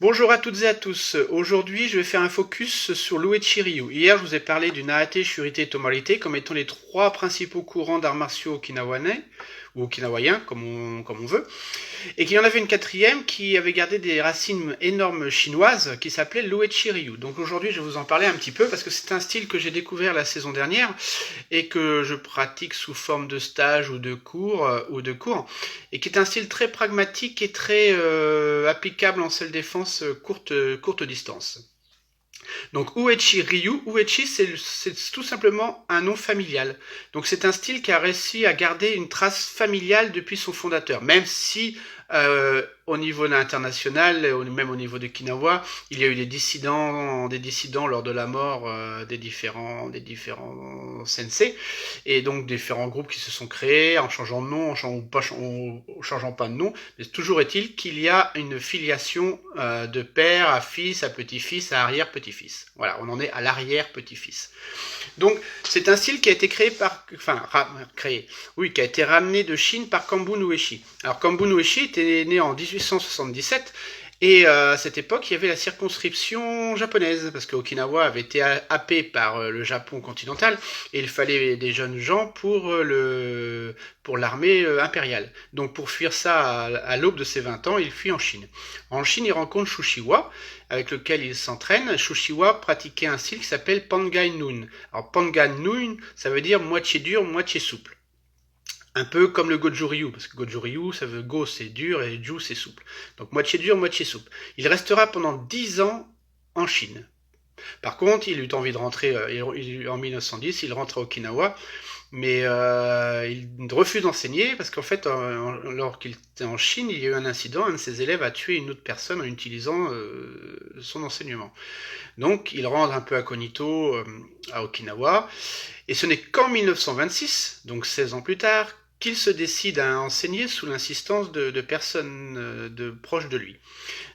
Bonjour à toutes et à tous. Aujourd'hui, je vais faire un focus sur l'Uechi Ryu. Hier, je vous ai parlé du Narate, Shurite et Tomarite comme étant les trois principaux courants d'arts martiaux okinawanais, ou okinawaïens, comme on veut, et qu'il y en avait une quatrième qui avait gardé des racines énormes chinoises qui s'appelait l'Uechi Ryu. Donc aujourd'hui, je vais vous en parler un petit peu parce que c'est un style que j'ai découvert la saison dernière et que je pratique sous forme de stage ou de cours, et qui est un style très pragmatique et très applicable en self-défense courte distance. Donc Uechi Ryu, Uechi c'est tout simplement un nom familial. Donc c'est un style qui a réussi à garder une trace familiale depuis son fondateur, même si au niveau international, même au niveau de Kinawa, il y a eu des dissidents lors de la mort des différents sensei, et donc différents groupes qui se sont créés en changeant de nom, en changeant pas de nom, mais toujours est-il qu'il y a une filiation de père à fils, à petit-fils, à arrière-petit-fils. Voilà, on en est à l'arrière-petit-fils. Donc, c'est un style qui a été qui a été ramené de Chine par Kambun Uechi. Alors, Kambun Uechi était né en 1877, et à cette époque, il y avait la circonscription japonaise, parce que Okinawa avait été happé par le Japon continental, et il fallait des jeunes gens pour l'armée impériale. Donc pour fuir ça à l'aube de ses 20 ans, il fuit en Chine. En Chine, il rencontre Shushiwa, avec lequel il s'entraîne. Shushiwa pratiquait un style qui s'appelle Pangai Nun. Alors Pangai Nun, ça veut dire moitié dur, moitié souple. Un peu comme le Goju Ryu, parce que Goju Ryu, ça veut Go c'est dur et Ju c'est souple. Donc moitié dur, moitié souple. Il restera pendant 10 ans en Chine. Par contre, il eut envie de rentrer, en 1910, il rentre à Okinawa, mais il refuse d'enseigner parce qu'en fait, alors qu'il était en Chine, il y a eu un incident, un de ses élèves a tué une autre personne en utilisant son enseignement. Donc, il rentre un peu incognito à Okinawa, et ce n'est qu'en 1926, donc 16 ans plus tard, qu'il se décide à enseigner sous l'insistance de personnes proches de lui.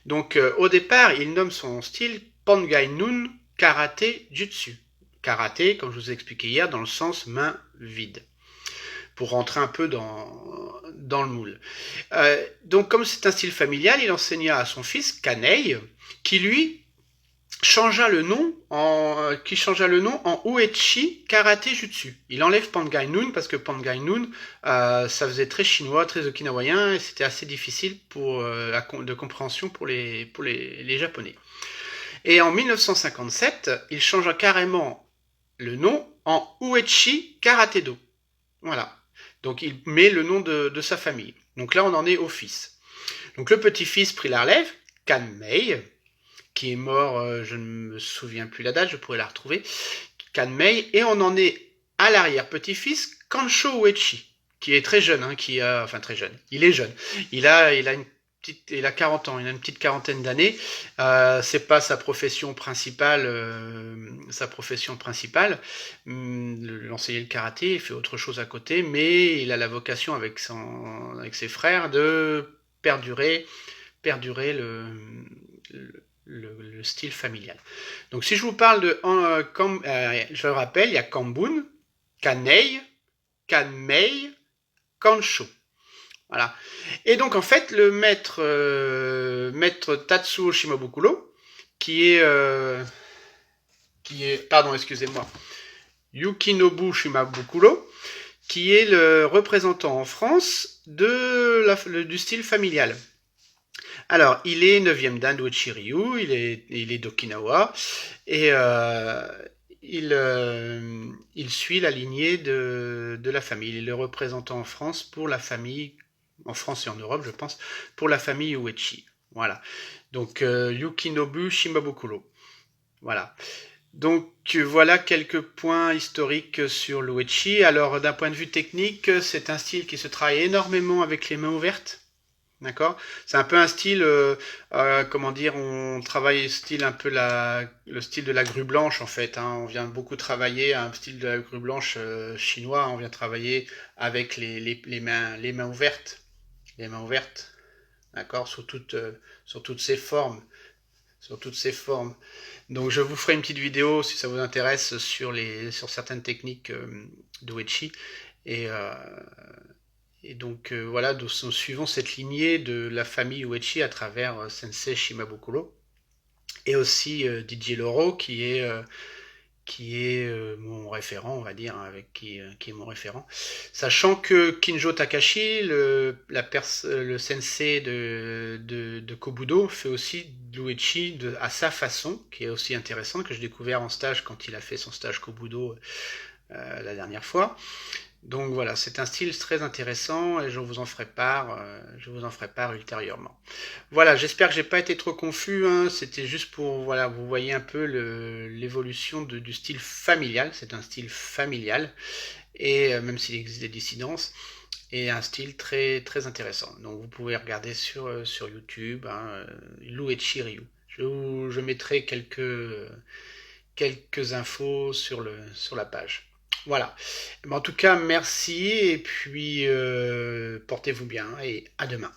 Donc au départ, il nomme son style Pangai Nun Karaté Jutsu. Karaté, comme je vous ai expliqué hier, dans le sens main vide, pour rentrer un peu dans le moule. Donc comme c'est un style familial, il enseigna à son fils Kanei, qui lui changea le nom en Uechi Karate Jutsu. Il enlève Pangai Nun parce que Pangai Nun, ça faisait très chinois, très okinawaïen, et c'était assez difficile de compréhension pour les Japonais. Et en 1957, il changea carrément le nom en Uechi Karate-do. Voilà. Donc il met le nom de sa famille. Donc là, on en est au fils. Donc le petit-fils prit la relève, Kanmei, qui est mort, je ne me souviens plus la date, je pourrais la retrouver, Kanmei, et on en est à l'arrière-petit-fils, Kansho Uechi, qui est très jeune, enfin très jeune, il est jeune, il a 40 ans, il a une petite quarantaine d'années, c'est pas sa profession principale, l'enseigner le karaté, il fait autre chose à côté, mais il a la vocation avec ses frères de perdurer le style familial. Donc si je vous parle je le rappelle, il y a Kambun, Kanei, Kanmei, Kansho. Voilà. Et donc en fait, le maître Tatsuo Shimabukuro, pardon, excusez-moi, Yukinobu Shimabukuro, qui est le représentant en France du style familial. Alors, il est 9e dan d'Uechi Ryu, il est d'Okinawa, et il suit la lignée de la famille. Il est le représentant en France pour la famille, en France et en Europe, je pense, pour la famille Uechi. Voilà. Donc, Yukinobu Shimabukuro. Voilà. Donc voilà quelques points historiques sur l'Uechi. Alors d'un point de vue technique, c'est un style qui se travaille énormément avec les mains ouvertes. D'accord. C'est un peu un style, comment dire, on travaille style un peu le style de la grue blanche en fait. Hein. On vient beaucoup travailler un style de la grue blanche chinois. On vient travailler avec les mains ouvertes, d'accord, sur toutes ces formes, Donc je vous ferai une petite vidéo si ça vous intéresse sur certaines techniques d'Uechi, et donc voilà, nous suivons cette lignée de la famille Uechi à travers Sensei Shimabukuro. et aussi Didier Laureau qui est mon référent, on va dire, hein, qui est mon référent. Sachant que Kinjo Takashi, le sensei de Kobudo, fait aussi de l'uechi à sa façon, qui est aussi intéressante, que j'ai découvert en stage quand il a fait son stage Kobudo la dernière fois. Donc voilà, c'est un style très intéressant et je vous en ferai part ultérieurement. Voilà, j'espère que j'ai pas été trop confus, hein. C'était juste pour, voilà, vous voyez un peu l'évolution du style familial. C'est un style familial, et même s'il existe des dissidences, et un style très, très intéressant. Donc vous pouvez regarder sur YouTube, hein, Luechi Ryu. Je mettrai quelques infos sur la page. Voilà. En tout cas, merci, et puis portez-vous bien, et à demain.